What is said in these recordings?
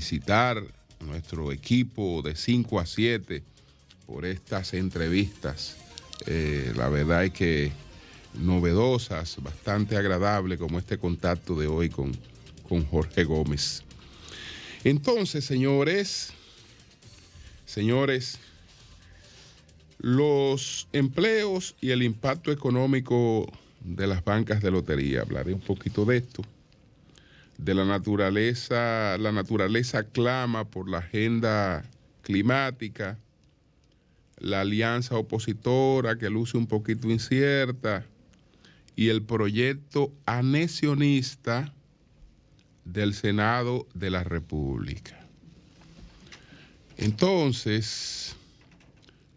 felicitar a nuestro equipo de 5 a 7 por estas entrevistas. La verdad es que novedosas, bastante agradable, como este contacto de hoy con Jorge Gómez. Entonces, señores, los empleos y el impacto económico de las bancas de lotería. Hablaré un poquito de esto. De la naturaleza clama por la agenda climática, la alianza opositora que luce un poquito incierta y el proyecto anexionista del Senado de la República. Entonces,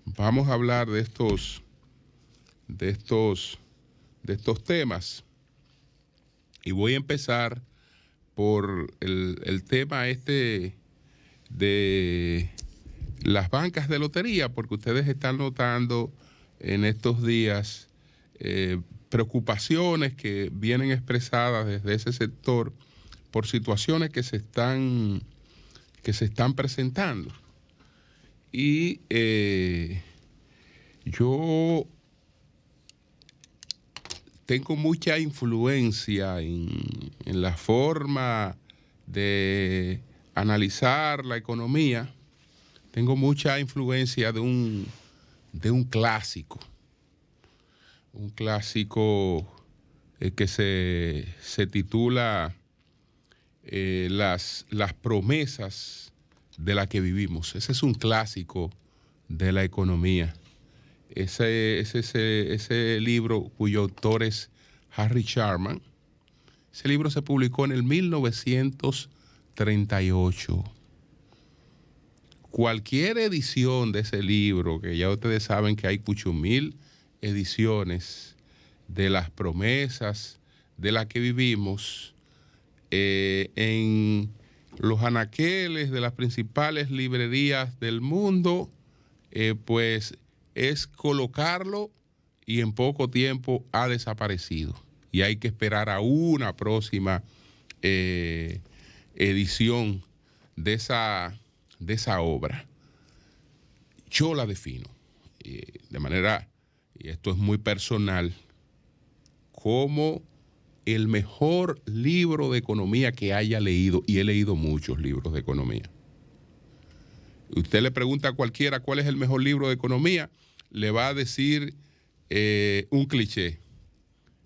vamos a hablar de estos temas y voy a empezar por el tema de las bancas de lotería, porque ustedes están notando en estos días preocupaciones que vienen expresadas desde ese sector por situaciones que se están presentando. Y yo tengo mucha influencia en la forma de analizar la economía. Tengo mucha influencia de un clásico. Un clásico que se titula las promesas de la que vivimos. Ese es un clásico de la economía. Ese libro cuyo autor es Harry Sharman. Ese libro se publicó en el 1938. Cualquier edición de ese libro, que ya ustedes saben que hay 8,000 ediciones de las promesas de la que vivimos, en los anaqueles de las principales librerías del mundo, pues es colocarlo y en poco tiempo ha desaparecido. Y hay que esperar a una próxima edición de esa obra. Yo la defino de manera, y esto es muy personal, como el mejor libro de economía que haya leído, y he leído muchos libros de economía. Usted le pregunta a cualquiera cuál es el mejor libro de economía, le va a decir un cliché,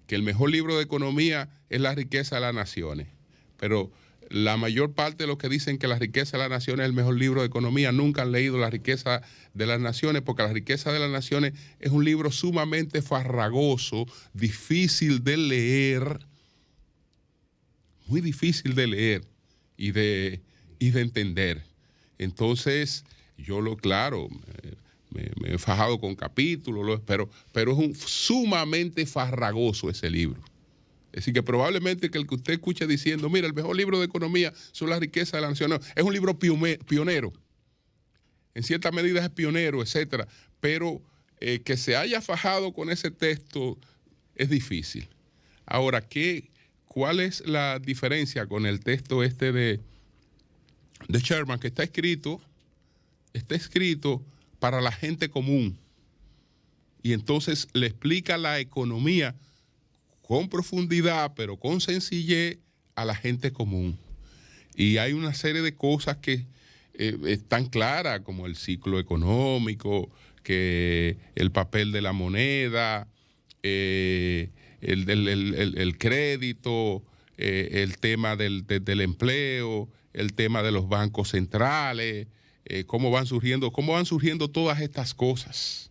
que el mejor libro de economía es La riqueza de las naciones. Pero la mayor parte de los que dicen que La riqueza de las naciones es el mejor libro de economía nunca han leído La riqueza de las naciones, porque La riqueza de las naciones es un libro sumamente farragoso, difícil de leer, muy difícil de leer y de entender. Entonces, claro, me he fajado con capítulos, pero es sumamente farragoso ese libro. Es decir, que probablemente que el que usted escuche diciendo, mira, el mejor libro de economía son La riqueza de la nación, es un libro pionero. En cierta medida es pionero, etcétera. Pero que se haya fajado con ese texto es difícil. Ahora, ¿cuál es la diferencia con el texto de Sherman? Que está escrito para la gente común. Y entonces le explica la economía con profundidad, pero con sencillez a la gente común. Y hay una serie de cosas que están claras, como el ciclo económico, que el papel de la moneda, el crédito, el tema del empleo, el tema de los bancos centrales, cómo van surgiendo todas estas cosas.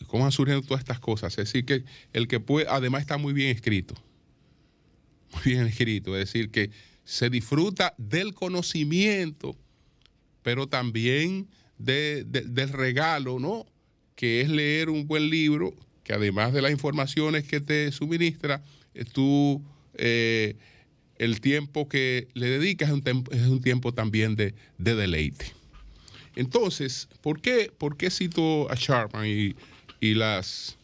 ¿Cómo van surgiendo todas estas cosas? Es decir, que el que puede, además está muy bien escrito. Muy bien escrito. Es decir, que se disfruta del conocimiento, pero también del regalo, ¿no? Que es leer un buen libro, que además de las informaciones que te suministra, el tiempo que le dedicas es un tiempo también de deleite. Entonces, ¿por qué cito a Sharman y las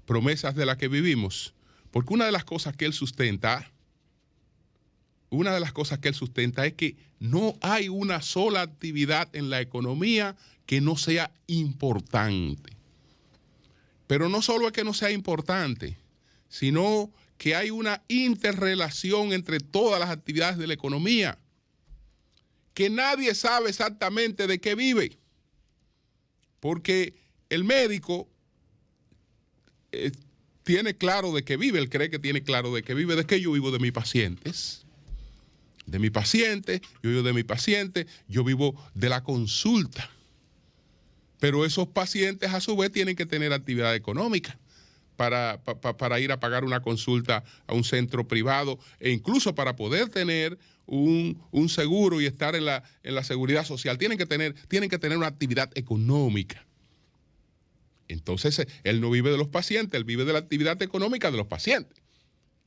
promesas de las que vivimos? Porque una de las cosas que él sustenta una de las cosas que él sustenta es que no hay una sola actividad en la economía que no sea importante. Pero no solo es que no sea importante, sino que hay una interrelación entre todas las actividades de la economía, que nadie sabe exactamente de qué vive. Porque el médico tiene claro de qué vive, él cree que tiene claro de qué vive. ¿De qué yo vivo? De mis pacientes. De mi paciente, yo vivo de mi paciente, yo vivo de la consulta. Pero esos pacientes a su vez tienen que tener actividad económica para ir a pagar una consulta a un centro privado e incluso para poder tener un seguro y estar en la seguridad social. Tienen que tener una actividad económica. Entonces, él no vive de los pacientes, él vive de la actividad económica de los pacientes.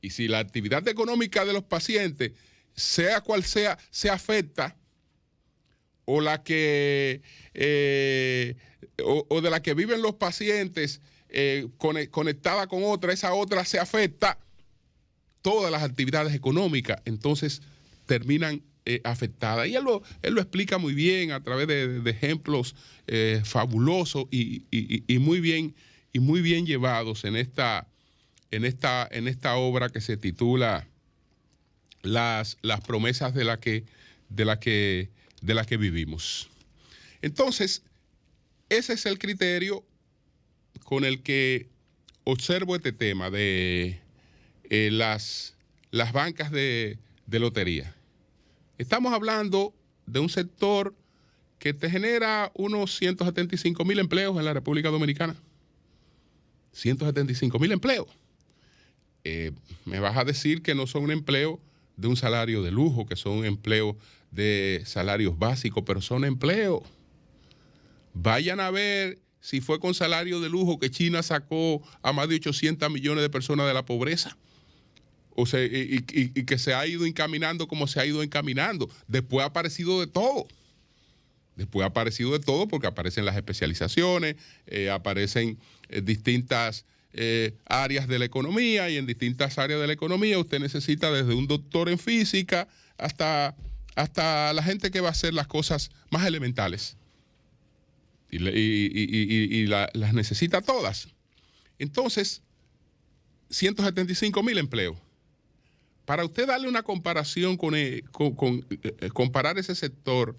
Y si la actividad económica de los pacientes, sea cual sea, se afecta, o la que o de la que viven los pacientes conectada con otra, esa otra se afecta, todas las actividades económicas entonces terminan afectadas. Y él lo explica muy bien a través de ejemplos fabulosos y muy bien llevados en esta obra que se titula Las promesas de la que vivimos. Entonces, ese es el criterio con el que observo este tema de las bancas de lotería. Estamos hablando de un sector que te genera unos 175,000 empleos en la República Dominicana. 175,000 empleos. Me vas a decir que no son un empleo de un salario de lujo, que son empleos de salarios básicos, pero son empleos. Vayan a ver si fue con salario de lujo que China sacó a más de 800 millones de personas de la pobreza. O sea, y que se ha ido encaminando como se ha ido encaminando. Después ha aparecido de todo. Porque aparecen las especializaciones, aparecen distintas áreas de la economía, y en distintas áreas de la economía usted necesita desde un doctor en física hasta la gente que va a hacer las cosas más elementales. Y las necesita todas. Entonces, 175,000 empleos. Para usted darle una comparación comparar ese sector,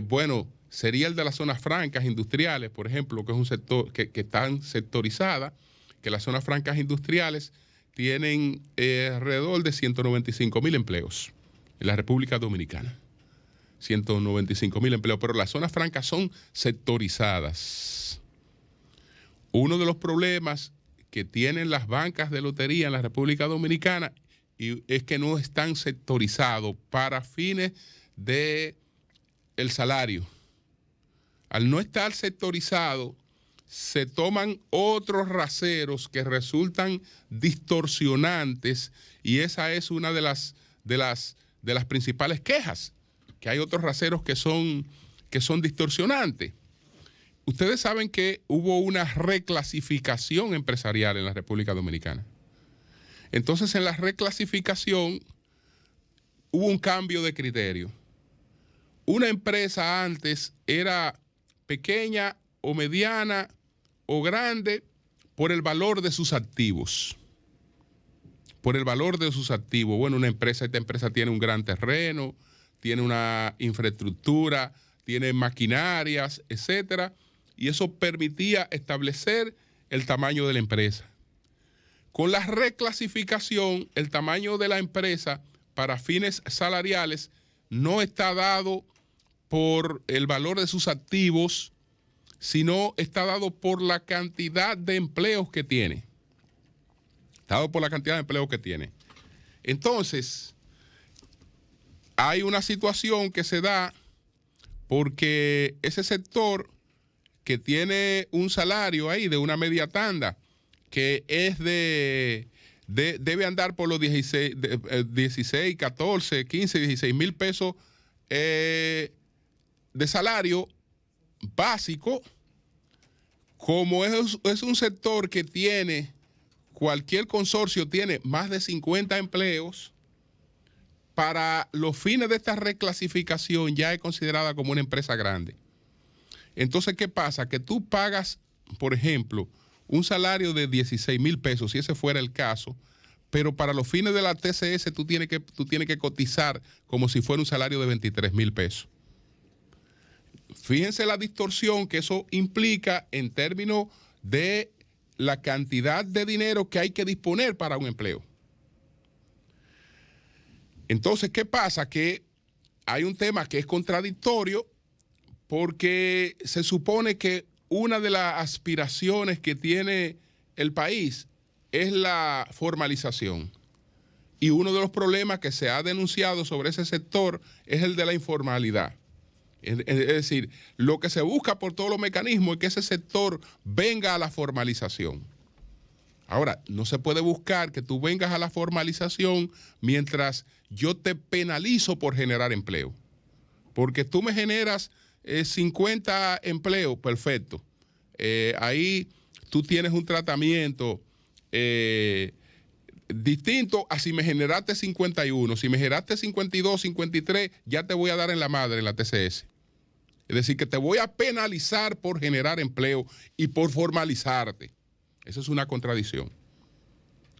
bueno, sería el de las zonas francas industriales, por ejemplo, que es un sector que están sectorizadas, que las zonas francas industriales tienen alrededor de 195,000 empleos en la República Dominicana. 195,000 empleos, pero las zonas francas son sectorizadas. Uno de los problemas que tienen las bancas de lotería en la República Dominicana es que no están sectorizados para fines de el salario. Al no estar sectorizado, se toman otros raseros que resultan distorsionantes, y esa es una de las principales quejas, que hay otros raseros que son distorsionantes. Ustedes saben que hubo una reclasificación empresarial en la República Dominicana. Entonces, en la reclasificación hubo un cambio de criterio. Una empresa antes era pequeña o mediana o grande por el valor de sus activos. Bueno, esta empresa tiene un gran terreno, tiene una infraestructura, tiene maquinarias, etcétera, y eso permitía establecer el tamaño de la empresa. Con la reclasificación, el tamaño de la empresa para fines salariales no está dado por el valor de sus activos, sino está dado por la cantidad de empleos que tiene. Entonces, hay una situación que se da porque ese sector que tiene un salario ahí de una media tanda, que es debe andar por los 16, 14, 15, 16 mil pesos de salario básico. Como es un sector que tiene, cualquier consorcio tiene más de 50 empleos, para los fines de esta reclasificación ya es considerada como una empresa grande. Entonces, ¿qué pasa? Que tú pagas, por ejemplo, un salario de 16,000 pesos, si ese fuera el caso, pero para los fines de la TCS tú tienes que cotizar como si fuera un salario de 23,000 pesos. Fíjense la distorsión que eso implica en términos de la cantidad de dinero que hay que disponer para un empleo. Entonces, ¿qué pasa? Que hay un tema que es contradictorio porque se supone que una de las aspiraciones que tiene el país es la formalización. Y uno de los problemas que se ha denunciado sobre ese sector es el de la informalidad. Es decir, lo que se busca por todos los mecanismos es que ese sector venga a la formalización. Ahora, no se puede buscar que tú vengas a la formalización mientras yo te penalizo por generar empleo. Porque tú me generas 50 empleos, perfecto. Ahí tú tienes un tratamiento distinto a si me generaste 51. Si me generaste 52, 53, ya te voy a dar en la madre en la TCS. Es decir, que te voy a penalizar por generar empleo y por formalizarte. Esa es una contradicción.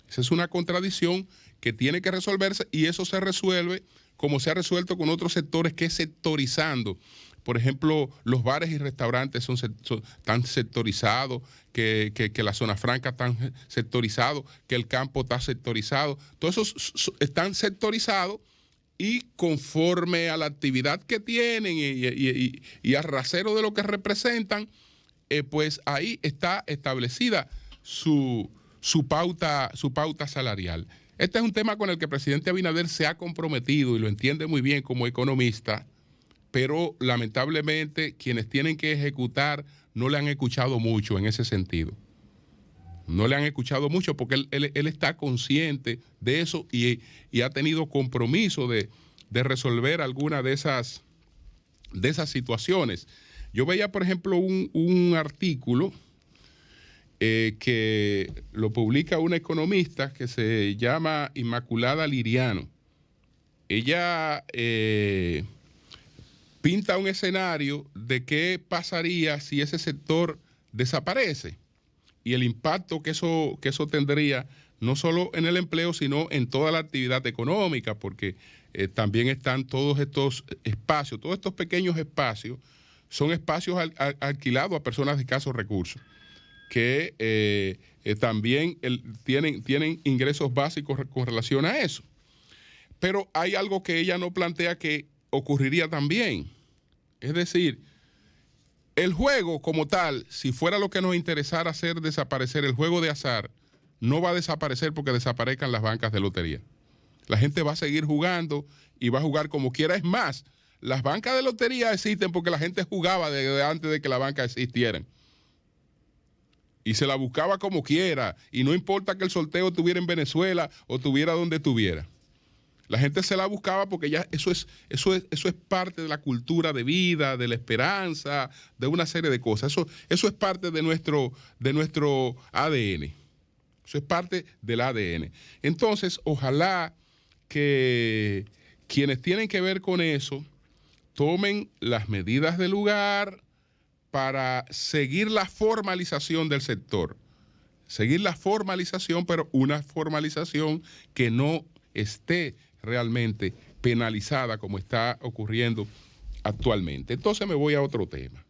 Esa es una contradicción que tiene que resolverse y eso se resuelve como se ha resuelto con otros sectores, que es sectorizando. Por ejemplo, los bares y restaurantes están sectorizados, que la zona franca está sectorizado, que el campo está sectorizado. Todos esos están sectorizados y conforme a la actividad que tienen y al rasero de lo que representan, pues ahí está establecida su pauta salarial. Este es un tema con el que el presidente Abinader se ha comprometido y lo entiende muy bien como economista, pero lamentablemente quienes tienen que ejecutar no le han escuchado mucho en ese sentido. No le han escuchado mucho porque él está consciente de eso y ha tenido compromiso de resolver alguna de esas situaciones. Yo veía, por ejemplo, un artículo que lo publica una economista que se llama Inmaculada Liriano. Ella pinta un escenario de qué pasaría si ese sector desaparece y el impacto que eso tendría no solo en el empleo, sino en toda la actividad económica, porque también están todos estos espacios, todos estos pequeños espacios, son espacios alquilados a personas de escasos recursos, que también tienen ingresos básicos con relación a eso. Pero hay algo que ella no plantea que ocurriría también. Es decir, el juego como tal, si fuera lo que nos interesara hacer desaparecer, el juego de azar, no va a desaparecer porque desaparezcan las bancas de lotería. La gente va a seguir jugando y va a jugar como quiera. Es más, las bancas de lotería existen porque la gente jugaba desde antes de que las bancas existieran. Y se la buscaba como quiera. Y no importa que el sorteo estuviera en Venezuela o estuviera donde estuviera. La gente se la buscaba porque ya eso es parte de la cultura de vida, de la esperanza, de una serie de cosas. Eso es parte de nuestro ADN. Eso es parte del ADN. Entonces, ojalá que quienes tienen que ver con eso tomen las medidas del lugar para seguir la formalización del sector. Seguir la formalización, pero una formalización que no esté realmente penalizada como está ocurriendo actualmente. Entonces me voy a otro tema.